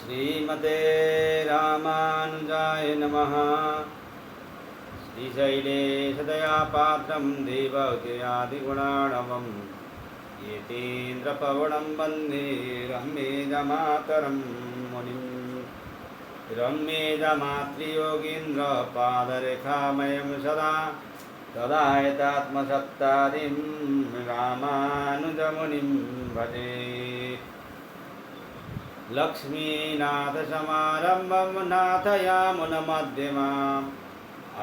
श्रीमते रामानुजाय नमः। श्रीशैले सदयापात्रं देवकीयादिगुणार्णवम् यतीन्द्रपवनं वन्दे रम्येजमातरं मुनिं। रम्येजमातृयोगीन्द्रपादरेखामयं सदा तदायतात्मसत्तादिं रामानुजमुनिं भजे। लक्ष्मीनाथसमारम्भं नाथयामुनमध्यमाम्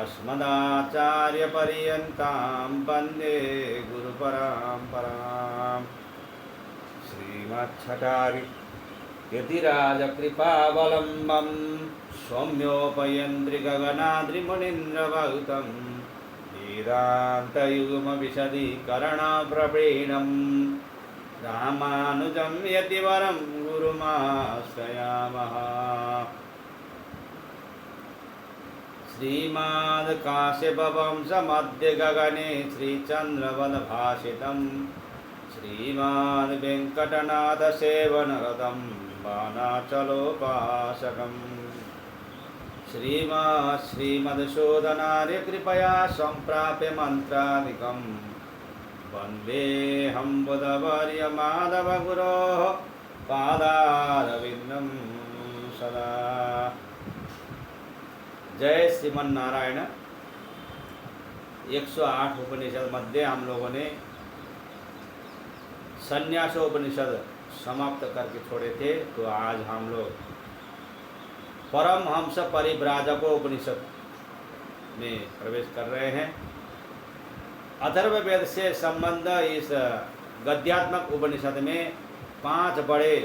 अस्मदाचार्यपर्यन्तां वन्दे गुरुपरम्पराम्। श्रीमच्छटारियतिराजकृपावलम्बं सौम्योपयन्त्रिगगनाद्रिमुनीन्द्रभूतं वेदान्तयुग्मविशदीकरणप्रवीणं रामानुजं यतिवरं गुरुमाश्रयामः। श्रीमद्काश्यपवंशमध्ये गगने श्रीचन्द्रवदभाषितं श्रीमद्वेङ्कटनाथसेवनरतं बाणाचलोपासकम् श्रीमद्शोधनार्यकृपया सम्प्राप्य मन्त्रादिकं वन्देऽहं बुधवर्यमाधवगुरोः पादारविन्दं सदा। जय श्रीमन नारायण। 108 उपनिषद मध्य हम लोगों ने संन्यासोपनिषद समाप्त करके छोड़े थे, तो आज हम लोग परमहंस परिव्राजकोपनिषद में प्रवेश कर रहे हैं। अथर्ववेद से संबंध इस गद्यात्मक उपनिषद में 5 बड़े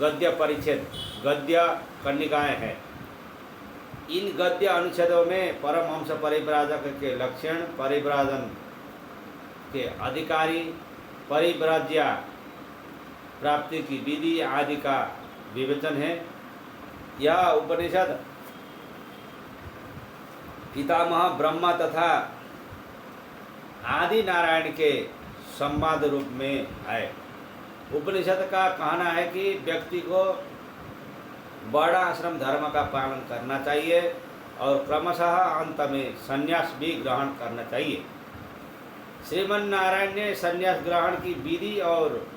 गद्य परिच्छेद गद्य कन्निकाएँ हैं। इन गद्य अनुच्छेदों में परमहंस परिव्राजक के लक्षण, परिव्राजन के अधिकारी, परिव्राज्य प्राप्ति की विधि आदि का विवेचन है। यह उपनिषद पितामह ब्रह्मा तथा आदि नारायण के संवाद रूप में है। उपनिषद का कहना है कि व्यक्ति को बड़ा आश्रम धर्म का पालन करना चाहिए और क्रमशः अंत में संन्यास भी ग्रहण करना चाहिए। श्रीमन नारायण ने संन्यास ग्रहण की विधि और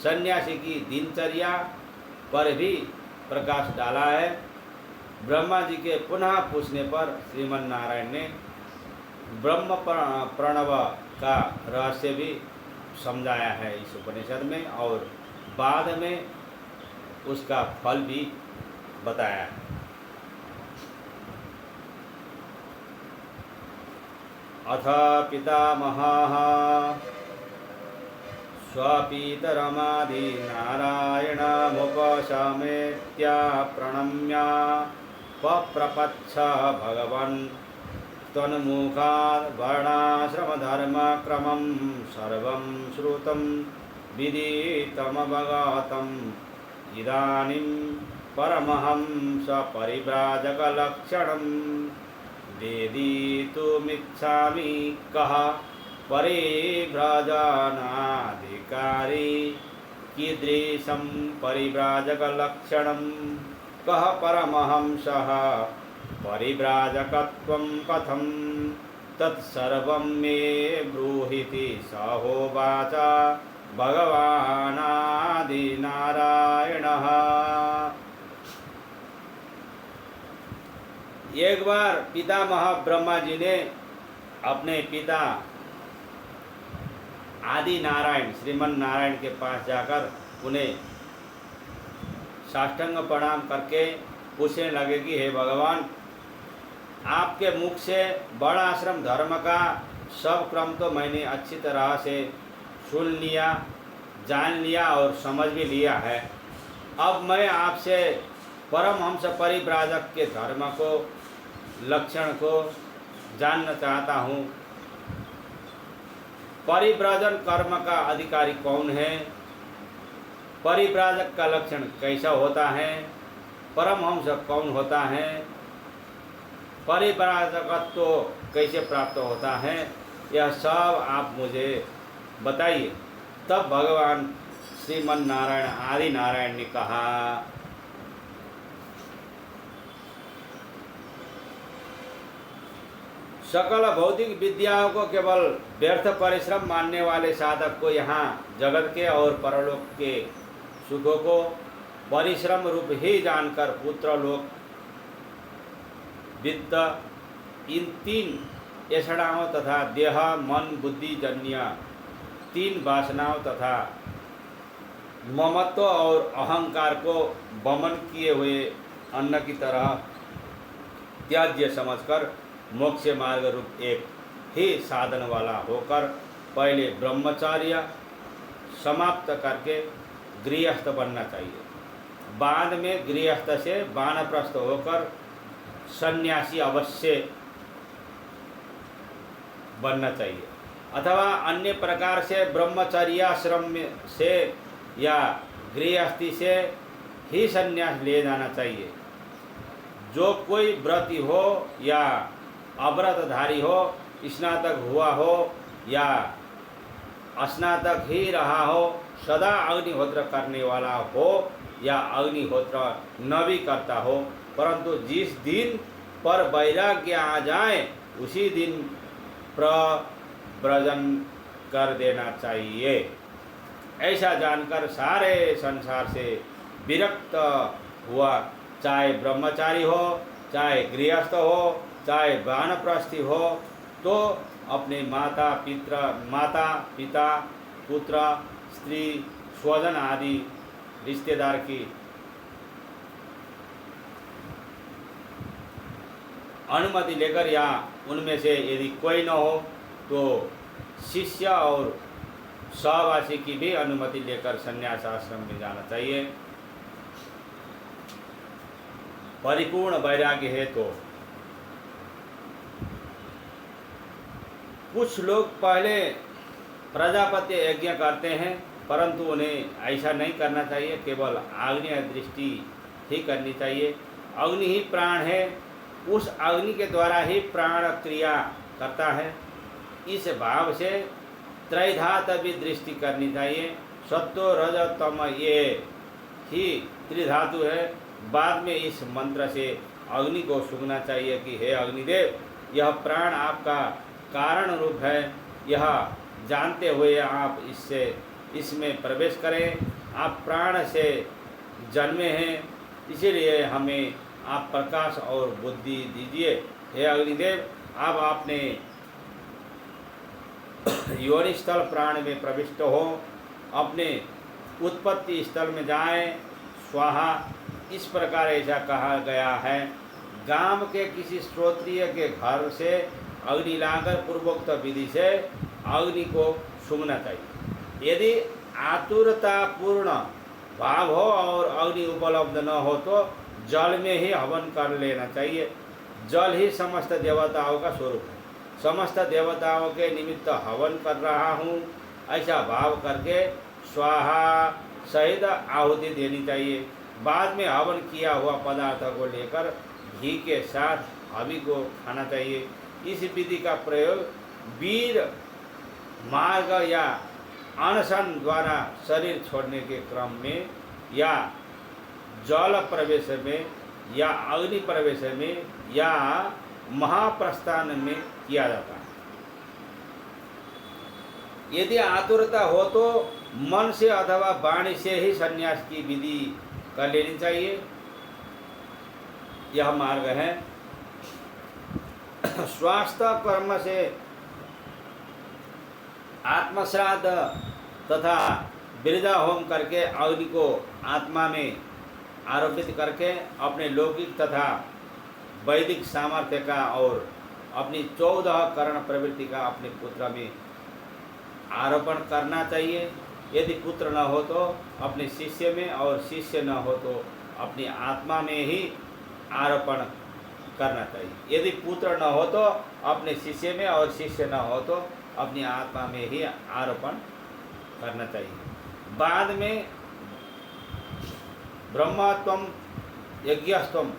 सन्यासी की दिनचर्या पर भी प्रकाश डाला है। ब्रह्मा जी के पुनः पूछने पर श्रीमन नारायण ने ब्रह्म प्रणव का रहस्य भी समझाया है इस उपनिषद में, और बाद में उसका फल भी बताया है। अथ पितामहः स्वपितरमादि नारायणमुपशमेत्य प्रणम्य पप्रपच्छ भगवन् तन्मुखाद् वर्णाश्रमधर्मक्रमं सर्वं श्रुतं विदितमवगतम्। इदानीं परमहंस परिव्राजकलक्षणं वेदितुमिच्छामि। कः परिव्राजनाधिकारी कीदृशं परिव्राजकलक्षणं? कः परमहंसः परिव्राजकत्वं कथं? तत्सर्वं मे ब्रूहीति सहोवाच भगवानादिनारायणः। एक बार पितामह ब्रह्मा जी ने अपने पिता आदि नारायण श्रीमन नारायण के पास जाकर उन्हें साष्टांग प्रणाम करके पूछने लगे कि हे भगवान, आपके मुख से बड़ा आश्रम धर्म का सब क्रम तो मैंने अच्छी तरह से सुन लिया, जान लिया और समझ भी लिया है। अब मैं आपसे परमहंस परिव्राजक के धर्म को, लक्षण को जानना चाहता हूँ। परिव्राजन कर्म का अधिकारी कौन है? परिव्राजक का लक्षण कैसा होता है? परमहंस कौन होता है? परिव्राजकत्व तो कैसे प्राप्त होता है? यह सब आप मुझे बताइए। तब भगवान श्रीमन नारायण आदि नारायण ने कहा, सकल भौतिक विद्याओं को केवल व्यर्थ परिश्रम मानने वाले साधक को यहाँ जगत के और परलोक के सुखों को परिश्रम रूप ही जानकर पुत्र लोक वित्त इन तीन ऐषणाओं तथा देह मन बुद्धि जन्य तीन वासनाओं तथा ममत्व और अहंकार को वमन किए हुए अन्न की तरह त्याज्य समझकर मोक्ष मार्ग रूप एक ही साधन वाला होकर पहले ब्रह्मचर्य समाप्त करके गृहस्थ बनना चाहिए। बाद में गृहस्थ से वानप्रस्थ होकर सन्यासी अवश्य बनना चाहिए, अथवा अन्य प्रकार से ब्रह्मचर्याश्रम से या गृहस्थी से ही संन्यास ले जाना चाहिए। जो कोई व्रती हो या अव्रतधारी हो, स्नातक हुआ हो या स्नातक ही रहा हो, सदा अग्निहोत्र करने वाला हो या अग्निहोत्र न भी करता हो, परंतु जिस दिन पर वैराग्य आ जाए उसी दिन प्रव्रजन कर देना चाहिए। ऐसा जानकर सारे संसार से विरक्त हुआ, चाहे ब्रह्मचारी हो, चाहे गृहस्थ हो, चाहे वानप्रस्थी हो, तो अपने माता पिता पुत्र स्त्री स्वजन आदि रिश्तेदार की अनुमति लेकर या उनमें से यदि कोई न हो तो शिष्य और सहवासी की भी अनुमति लेकर संन्यास आश्रम में जाना चाहिए। परिपूर्ण वैराग्य है तो कुछ लोग पहले प्रजापति यज्ञ करते हैं, परंतु उन्हें ऐसा नहीं करना चाहिए, केवल आग्नेय दृष्टि ही करनी चाहिए। अग्नि ही प्राण है, उस अग्नि के द्वारा ही प्राण क्रिया करता है। इस भाव से त्रैधात भी दृष्टि करनी चाहिए। सत्व रज तम ये ही त्रिधातु है। बाद में इस मंत्र से अग्नि को सूंघना चाहिए कि हे अग्निदेव, यह प्राण आपका कारण रूप है, यह जानते हुए आप इसमें प्रवेश करें। आप प्राण से जन्मे हैं, इसीलिए हमें आप प्रकाश और बुद्धि दीजिए। हे अग्निदेव, आप आपने योनि स्थल प्राण में प्रविष्ट हो, अपने उत्पत्ति स्थल में जाएं। स्वाहा, इस प्रकार ऐसा कहा गया है। गांव के किसी श्रोत्रिय के घर से अग्नि लाकर पूर्वोक्त विधि से अग्नि को सूंघना चाहिए। यदि आतुरतापूर्ण भाव हो और अग्नि उपलब्ध न हो तो जल में ही हवन कर लेना चाहिए। जल ही समस्त देवताओं का स्वरूप है। समस्त देवताओं के निमित्त हवन कर रहा हूँ, ऐसा भाव करके स्वाहा सहित आहुति देनी चाहिए। बाद में हवन किया हुआ पदार्थ को लेकर घी के साथ हवि को खाना चाहिए। इस विधि का प्रयोग वीर मार्ग या अनशन द्वारा शरीर छोड़ने के क्रम में या जल प्रवेश में या अग्नि प्रवेश में या महाप्रस्थान में किया जाता है। यदि आतुरता हो तो मन से अथवा वाणी से ही संन्यास की विधि कर लेनी चाहिए। यह मार्ग है। स्वास्थ्य कर्म से आत्मश्राद्ध तथा बिरजा होम करके अग्नि को आत्मा में आरोपित करके अपने लौकिक तथा वैदिक सामर्थ्य का और अपनी 14 करण प्रवृत्ति का अपने पुत्र में आरोपण करना चाहिए। यदि पुत्र न हो तो अपने शिष्य में और शिष्य न हो तो अपनी आत्मा में ही आरोपण करना चाहिए। यदि पुत्र न हो तो अपने शिष्य में और शिष्य न हो तो अपनी आत्मा में ही आरोपण करना चाहिए। बाद में ब्रह्मत्वम यज्ञस्तम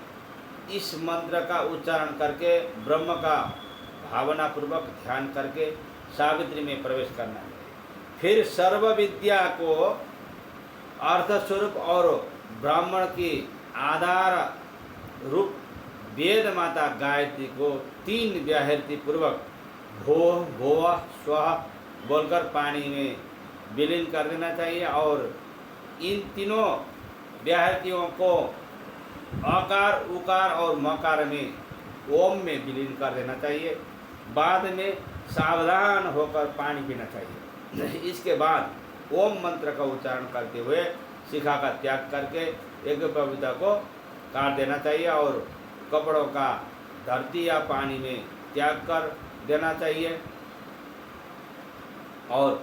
इस मंत्र का उच्चारण करके ब्रह्म का भावना पूर्वक ध्यान करके सावित्री में प्रवेश करना है। फिर सर्व विद्या को अर्थ स्वरूप और ब्राह्मण की आधार रूप वेद माता गायत्री को 3 व्याहृति पूर्वक भो भोवा स्वाहा बोलकर पानी में विलीन कर देना चाहिए और इन तीनों व्याहृतियों को अकार उकार और मकार में ओम में विलीन कर देना चाहिए। बाद में सावधान होकर पानी पीना चाहिए। इसके बाद ओम मंत्र का उच्चारण करते हुए शिखा का त्याग करके यज्ञ पवित्र को काट देना चाहिए और कपड़ों का धरती या पानी में त्याग कर देना चाहिए और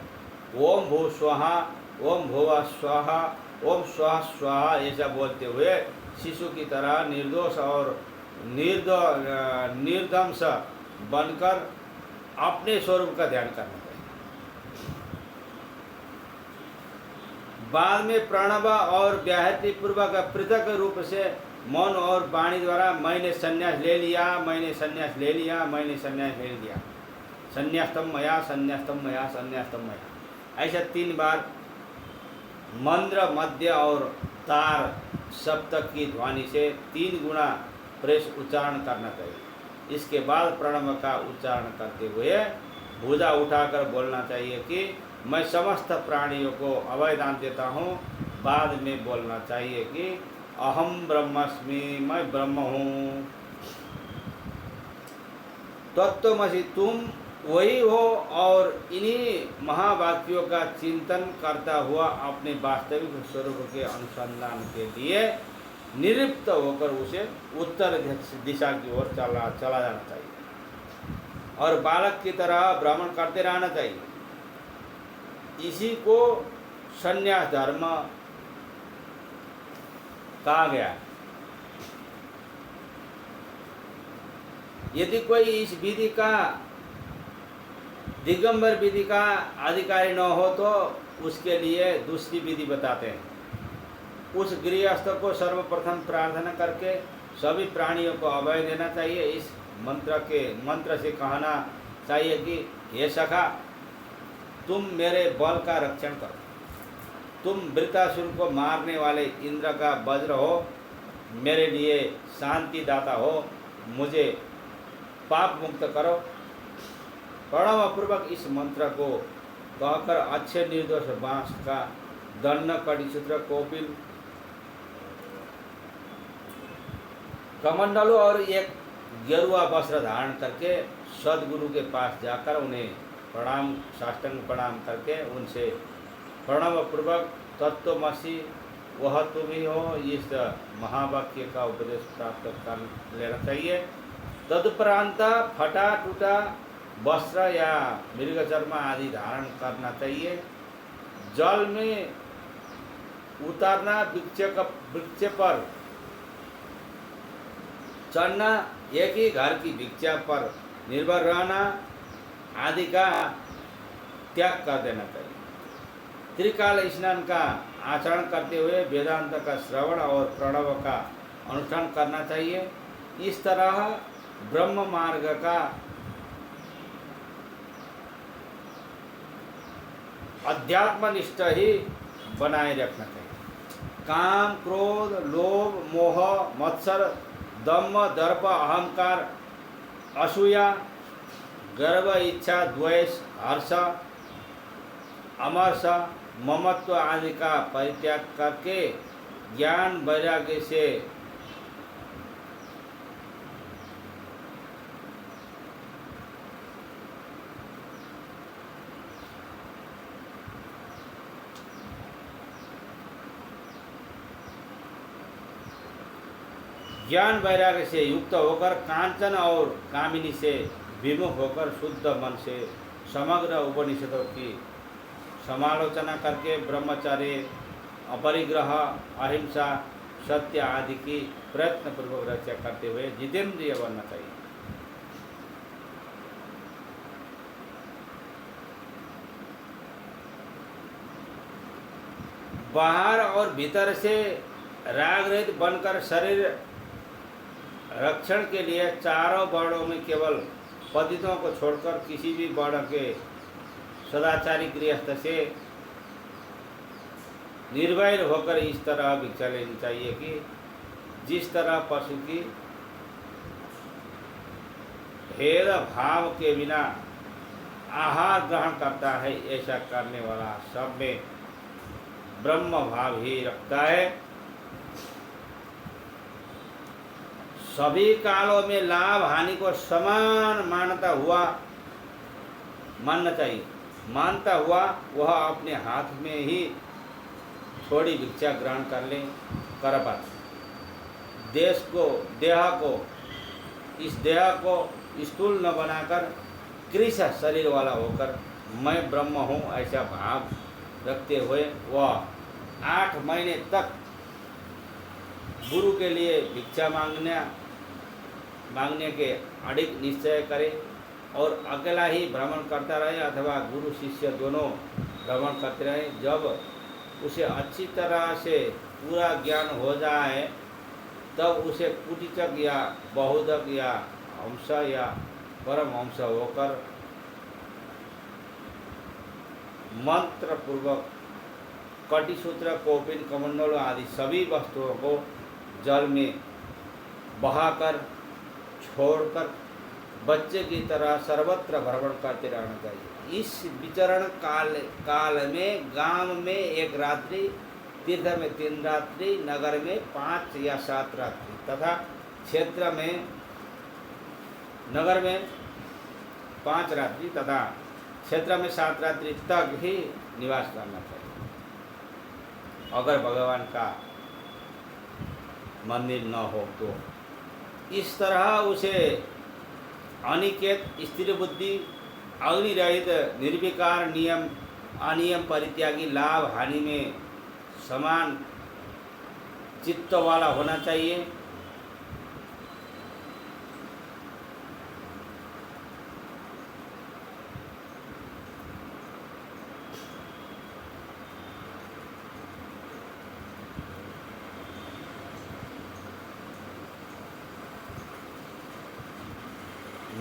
ओम भू स्वाहा, ओम भुवा स्वाहा, ओम स्वाहा स्वाहा ऐसा बोलते हुए शिशु की तरह निर्दोष और निर्दंश बनकर अपने स्वरूप का ध्यान करना चाहिए। बाद में प्रणव और व्याहृति पूर्वक पृथक रूप से मौन और वाणी द्वारा मैंने संन्यास ले लिया, मैंने संन्यास ले लिया, मैंने संन्यास ले लिया, संन्यास्तम मया, संन्यास्तम मया, संन्यास्तम मया, ऐसा 3 बार मंद्र मध्य और तार सप्तक की ध्वनि से 3 गुना प्रेस उच्चारण करना चाहिए। इसके बाद प्रणव का उच्चारण करते हुए भुजा उठाकर बोलना चाहिए कि मैं समस्त प्राणियों को अभयदान देता हूँ। बाद में बोलना चाहिए कि अहम ब्रह्मस्मि, मैं ब्रह्म हूँ। तत्वमसि, तुम वही हो और इन्हीं महावाक्यों का चिंतन करता हुआ अपने वास्तविक स्वरूप के अनुसंधान के लिए निवृत्त होकर उसे उत्तर दिशा की ओर चला जाना चाहिए और बालक की तरह भ्रमण करते रहना चाहिए। इसी को संन्यास धर्म कहा गया। यदि कोई इस विधि का दिगंबर विधि का अधिकारी न हो तो उसके लिए दूसरी विधि बताते हैं। उस गृहस्थ को सर्वप्रथम प्रार्थना करके सभी प्राणियों को अभय देना चाहिए। इस मंत्र से कहना चाहिए कि हे सखा, तुम मेरे बल का रक्षण करो, तुम वृत्तासुर को मारने वाले इंद्र का वज्र हो, मेरे लिए शांति दाता हो, मुझे पाप मुक्त करो। प्रणव पूर्वक इस मंत्र को कहकर अच्छे निर्दोष बांस का दंड, कड़ीसूत्र, कोपिल, कमंडलों और एक गेरुआ वस्त्र धारण करके सदगुरु के पास जाकर उन्हें प्रणाम, साष्टांग प्रणाम करके उनसे प्रणव पूर्वक तत्वमसि वह तुम ही हो इस महावाक्य का उपदेश प्राप्त कर लेना चाहिए। तदुपरांत फटा टूटा वस्त्र या मृगचर्मा आदि धारण करना चाहिए। जल में उतरना, वृक्ष पर चढ़ना, एक ही घर की भिक्षा पर निर्भर रहना आदि का त्याग कर देना चाहिए। त्रिकाल स्नान का आचरण करते हुए वेदांत का श्रवण और प्रणव का अनुष्ठान करना चाहिए। इस तरह ब्रह्म मार्ग का अध्यात्मनिष्ठ ही बनाए रखना चाहिए। काम, क्रोध, लोभ, मोह, मत्सर, दम्भ, दर्प, अहंकार, असूया, गर्व, इच्छा, द्वेष, हर्ष, अमर्ष, ममत्व आदि का परित्याग करके ज्ञान वैराग्य से युक्त होकर कांचन और कामिनी से विमुख होकर शुद्ध मन से समग्र उपनिषदों की समालोचना करके ब्रह्मचर्य, अपरिग्रह, अहिंसा, सत्य आदि की प्रयत्नपूर्वक रक्षा करते हुए जितेंद्रिय बनना चाहिए। बाहर और भीतर से राग रहित बनकर शरीर रक्षण के लिए चारों वर्णों में केवल पतितों को छोड़कर किसी भी वर्ण के सदाचारी गृहस्थ से निर्भय होकर इस तरह भिक्षा लेनी चाहिए कि जिस तरह पशु की भेदभाव के बिना आहार ग्रहण करता है, ऐसा करने वाला सब में ब्रह्म भाव ही रखता है। सभी कालों में लाभ हानि को समान मानना चाहिए। मानता हुआ वह अपने हाथ में ही थोड़ी भिक्षा ग्रहण कर ले, कर पाता। इस देह को स्थूल न बनाकर कृश शरीर वाला होकर मैं ब्रह्म हूँ ऐसा भाव रखते हुए वह 8 महीने तक गुरु के लिए भिक्षा मांगने के अडिग निश्चय करे और अकेला ही भ्रमण करता रहे अथवा गुरु शिष्य दोनों भ्रमण करते रहे। जब उसे अच्छी तरह से पूरा ज्ञान हो जाए तब उसे कुटिचक या बहुधक या अंश या परम अंश होकर मंत्र पूर्वक कटिसूत्र, कौपिन, कमंडल आदि सभी वस्तुओं को जल में बहाकर छोड़कर बच्चे की तरह सर्वत्र भ्रमण करते रहना चाहिए। इस विचरण काल में गांव में 1 रात्रि, तीर्थ में 3 रात्रि, नगर में 5 या 7 रात्रि तथा क्षेत्र में नगर में 5 रात्रि तथा क्षेत्र में 7 रात्रि तक ही निवास करना चाहिए। अगर भगवान का मंदिर न हो तो इस तरह उसे अनिकेत, स्थिर बुद्धि, अग्नि रहित, निर्विकार, नियम अनियम परित्यागी, लाभ हानि में समान चित्त वाला होना चाहिए।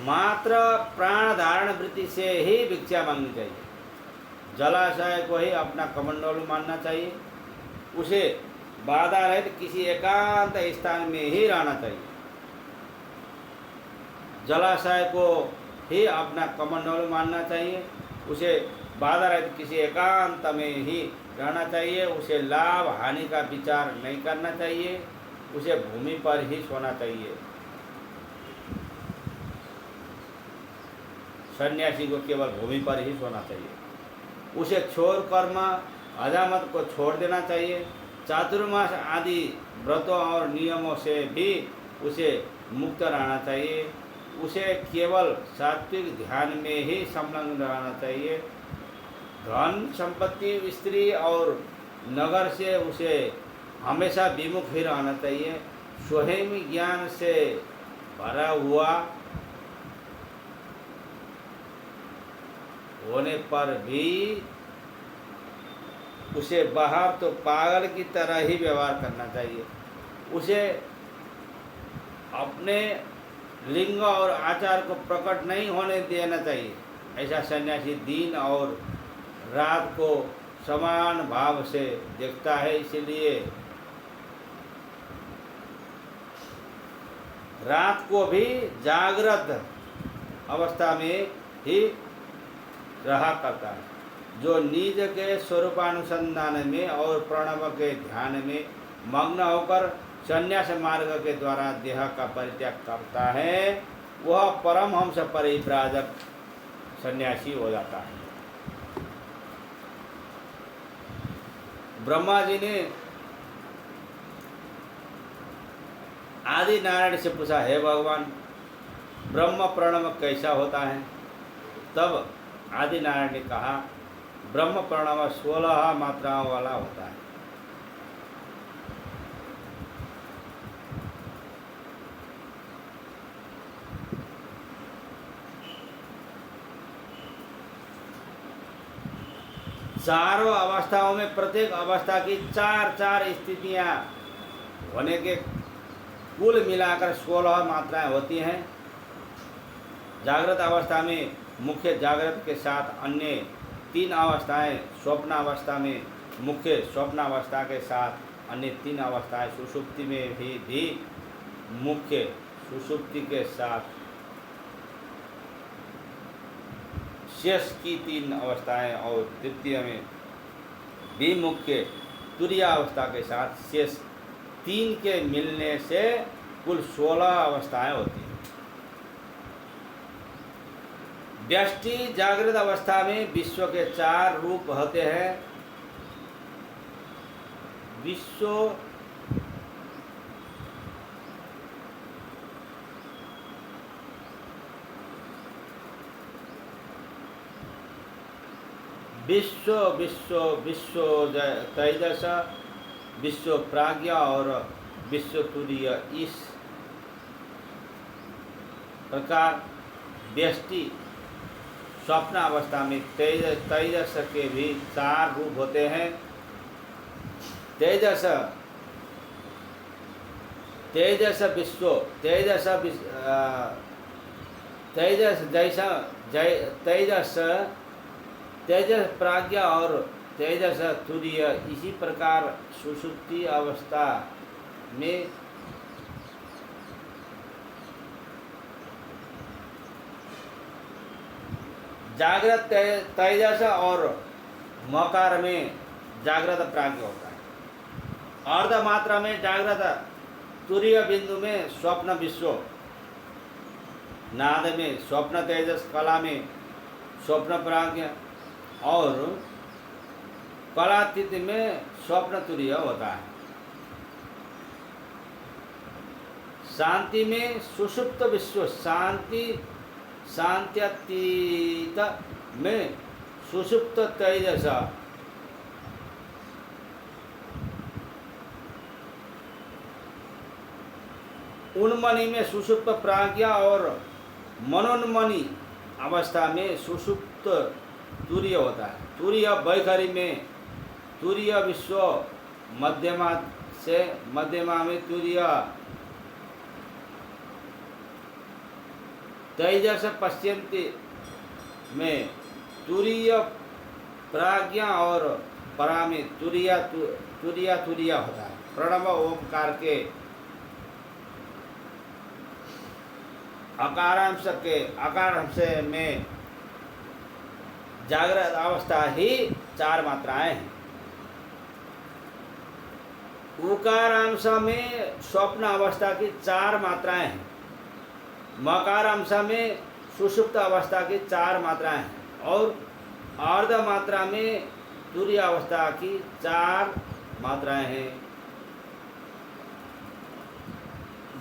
मात्र प्राण धारण वृत्ति से ही भिक्षा मांगनी चाहिए। जलाशय को ही अपना कमंडलू मानना चाहिए। उसे बाधा रहित किसी एकांत स्थान में ही रहना चाहिए। जलाशय को ही अपना कमंडलू मानना चाहिए। उसे बाधा रहित किसी एकांत में ही रहना चाहिए। उसे लाभ हानि का विचार नहीं करना चाहिए। उसे भूमि पर ही सोना चाहिए। सन्यासी को केवल भूमि पर ही सोना चाहिए। उसे क्षोर कर्म हजामत को छोड़ देना चाहिए। चातुर्मास आदि व्रतों और नियमों से भी उसे मुक्त रहना चाहिए। उसे केवल सात्विक ध्यान में ही संलग्न रहना चाहिए। धन, संपत्ति, स्त्री और नगर से उसे हमेशा विमुख ही रहना चाहिए। स्वयं ज्ञान से भरा हुआ होने पर भी उसे बाहर तो पागल की तरह ही व्यवहार करना चाहिए। उसे अपने लिंग और आचार को प्रकट नहीं होने देना चाहिए। ऐसा सन्यासी दिन और रात को समान भाव से देखता है, इसलिए रात को भी जागृत अवस्था में ही रहा करता है। जो निज के स्वरूपानुसंधान में और प्रणव के ध्यान में मग्न होकर संन्यास मार्ग के द्वारा देह का परित्याग करता है, वह परमहंस परिव्राजक सन्यासी हो जाता है। ब्रह्मा जी ने आदि नारायण से पूछा, हे भगवान, ब्रह्म प्रणव कैसा होता है? तब आदि नारायण ने कहा, ब्रह्म प्रणव 16 मात्राओं वाला होता है। चारों अवस्थाओं में प्रत्येक अवस्था की 4 स्थितियां होने के कुल मिलाकर 16 मात्राएं होती हैं। जागृत अवस्था में मुख्य जागृत के साथ अन्य 3 अवस्थाएं, स्वप्न अवस्था में मुख्य स्वप्न अवस्था के साथ अन्य 3 अवस्थाएं, सुषुप्ति में भी मुख्य सुषुप्ति के साथ शेष की 3 अवस्थाएं और तृतीय में भी मुख्य तुरीय अवस्था के साथ शेष 3 के मिलने से कुल 16 अवस्थाएं होती हैं। व्यष्टि जागृत अवस्था में विश्व के 4 रूप होते हैं। विश्व विश्व विश्व विश्व तेजस, विश्व प्राज्ञा और विश्व तुरीय। इस प्रकार व्यष्टि स्वप्न अवस्था में तेजस के भी 4 रूप होते हैं। तेजस विश्व तेजस प्राज्ञा और तेजस तुरीय। इसी प्रकार सुषुप्ति अवस्था में जागृत तेजस और मकार में जागृत प्राज्ञा होता है। अर्ध मात्रा में जागृत तुरीय बिंदु में स्वप्न विश्व, नाद में स्वप्न तेजस, कला में स्वप्न प्राज्ञा और कलातीत में स्वप्न तुरीय होता है। शांति में सुषुप्त विश्व, शांत्यतीत में सुषुप्त तेजस, उन्मनि में सुषुप्त प्राज्ञा और मनोन्मनि अवस्था में सुषुप्त तुरीय होता है। तुरीय वैखरी में तुरीय विश्व, मध्यमा में तुरीय तेजस, पश्चिमी में तुरीय प्राज्ञा और परा में तुरीय होता है। प्रणव ओंकार के आकारांश में जागृत अवस्था ही 4 मात्राएं हैं। उकारांश में स्वप्न अवस्था की 4 मात्राएं हैं। मकारांश में सुषुप्त अवस्था की 4 मात्राएं हैं और अर्ध मात्रा में तुरीय अवस्था की 4 मात्राएं हैं।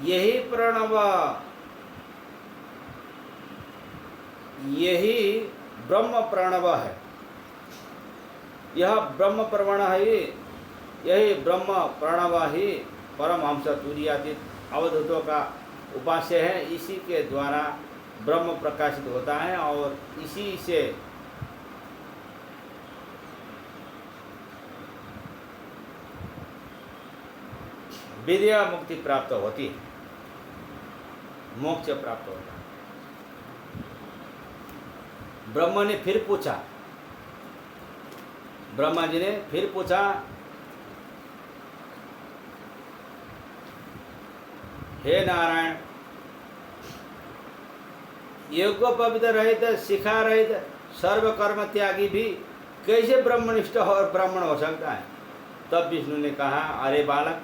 यही प्रणव, यही ब्रह्म प्रणव है। यह ब्रह्म प्रवण ही, यही ब्रह्म प्रणव ही परमहंस तुरीयातीत अवधूतों का उपास्य है। इसी के द्वारा ब्रह्म प्रकाशित होता है और इसी से विद्या मुक्ति प्राप्त होती है, मोक्ष प्राप्त होता है। ब्रह्मा ने फिर पूछा, ब्रह्मा जी ने फिर पूछा, हे नारायण, योगोपवित रहित, शिखा रहित, सर्व कर्म त्यागी भी कैसे ब्रह्मनिष्ठ और ब्राह्मण हो सकता है? तब विष्णु ने कहा, अरे बालक,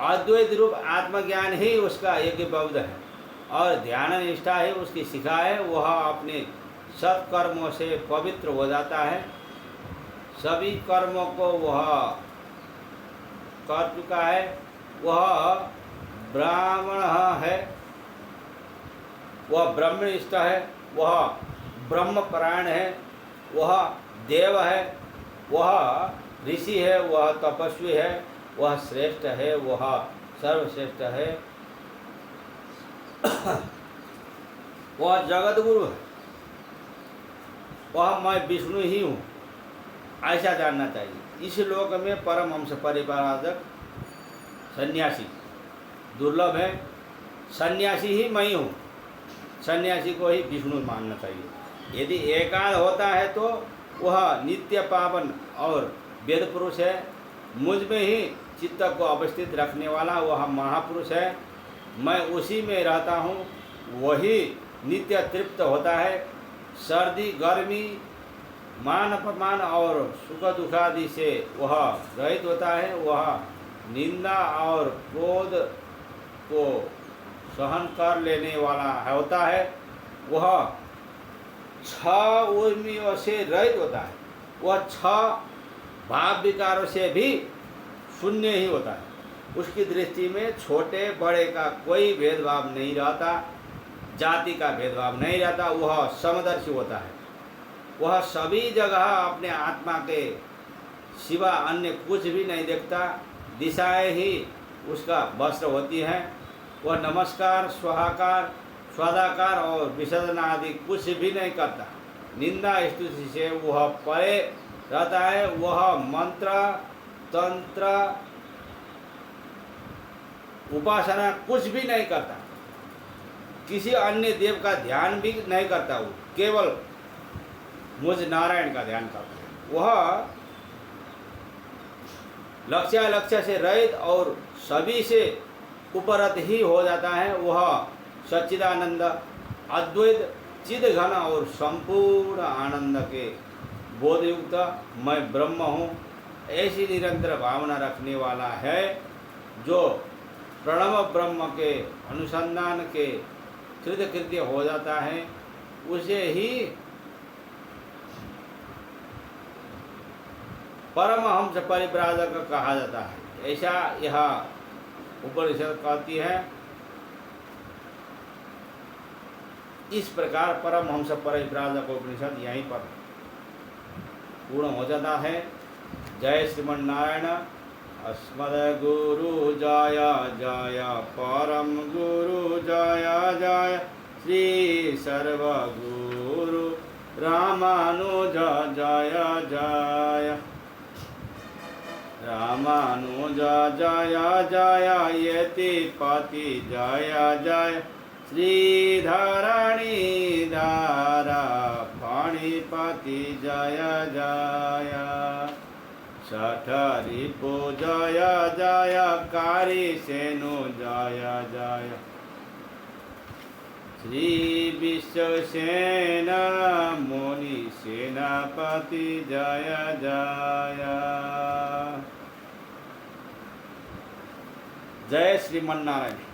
अद्वैत रूप आत्मज्ञान ही उसका यज्ञोपवित है और ध्यान निष्ठा ही उसकी शिखा है। वह अपने सत्कर्मों से पवित्र हो जाता है। सभी कर्मों को वह कर चुका है। वह ब्राह्मण है, वह ब्रह्मनिष्ठ है, वह ब्रह्मपरायण है, वह देव है, वह ऋषि है, वह तपस्वी है, वह श्रेष्ठ है, वह सर्वश्रेष्ठ है, वह जगत गुरु है, वह मैं विष्णु ही हूँ, ऐसा जानना चाहिए। इस लोक में परमहंस परिपालक सन्यासी दुर्लभ है। सन्यासी ही मैं हूँ, सन्यासी को ही विष्णु मानना चाहिए। यदि एकांत होता है तो वह नित्य पावन और वेद पुरुष है। मुझ में ही चित्त को अवस्थित रखने वाला वह महापुरुष है। मैं उसी में रहता हूँ, वही नित्य तृप्त होता है। सर्दी गर्मी मान अपमान और सुख दुखादि से वह रहित होता है। वह निंदा और क्रोध को सहन कर लेने वाला होता है। वह 6 उर्मियों से रहित होता है। वह 6 भाव विकारों से भी शून्य ही होता है। उसकी दृष्टि में छोटे बड़े का कोई भेदभाव नहीं रहता, जाति का भेदभाव नहीं रहता। वह समदर्शी होता है। वह सभी जगह अपने आत्मा के सिवा अन्य कुछ भी नहीं देखता। दिशाएं ही उसका वस्त्र होती हैं। वह नमस्कार, स्वाहाकार, स्वादाकार और विसर्जन आदि कुछ भी नहीं करता। निंदा स्तुति से वह परे रहता है। वह मंत्र तंत्र उपासना कुछ भी नहीं करता। किसी अन्य देव का ध्यान भी नहीं करता। वो केवल मुझ नारायण का ध्यान करता है। वह लक्ष्य से रहित और सभी से उपरत ही हो जाता है। वह सच्चिदानंद, अद्वैत, चिद घन और संपूर्ण आनंद के बोधयुक्त मैं ब्रह्म हूँ, ऐसी निरंतर भावना रखने वाला है। जो प्रणव ब्रह्म के अनुसंधान के कृतकृत्य हो जाता है, उसे ही परमहंस परिव्राजक कहा जाता है। ऐसा यह उपनिषद कहती है। इस प्रकार परमहंस परिव्राजक उपनिषद यहीं पर पूर्ण हो जाता है। जय श्रीमन नारायण। अस्मद् गुरु जय जय, परम गुरु जय जय, श्री सर्वगुरु रामानुज जय जय, रामानुज जय जय, यतिपति जय जय, श्रीधरणीधर फणिपति जय जय, शठरिपु जय जय, कारिसेनु जय जय, श्री विश्वसेन मुनि सेनापति जय जय। जय श्रीमन नारायण।